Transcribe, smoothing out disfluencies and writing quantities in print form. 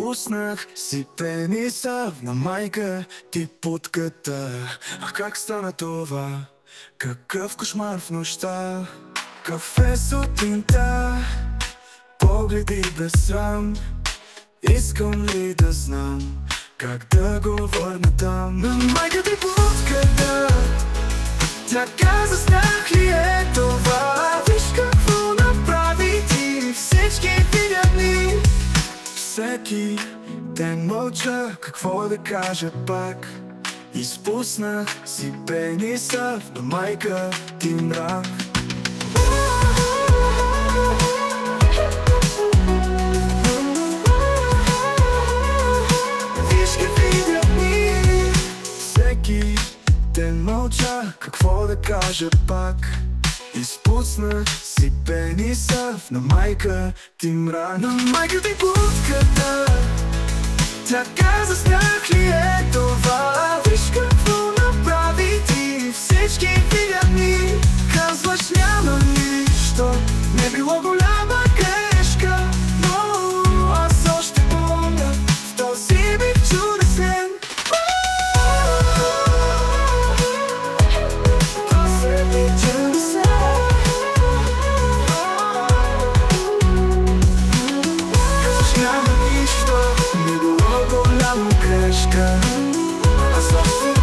Изпуснах си пениса на майка ти путката. Ах, как стана това? Какъв кошмар в нощта. Кафе сутринта, погледи без срам. Искам ли да знам как да го върна там? На майка ти путката. Тя каза, снах ли е това? Виж какво направи ти всички видя дни. Всеки ден мълча, какво да кажа пак. Изпуснах си пениса на майка ти мрак. Виж какви видя дни. Всеки ден мълча, какво да кажа пак. Изпуснах си пениса на майка ти мрак. На майка ти путката. Тя каза, снах ли е това? Виж какво направи ти всички видя дни. Казваш, няма нищо, не било голяма грешка. Но аз още помня в този ми чудесен. Този ми чудесен. Казваш, няма нищо, не било голяма грешка. Аз още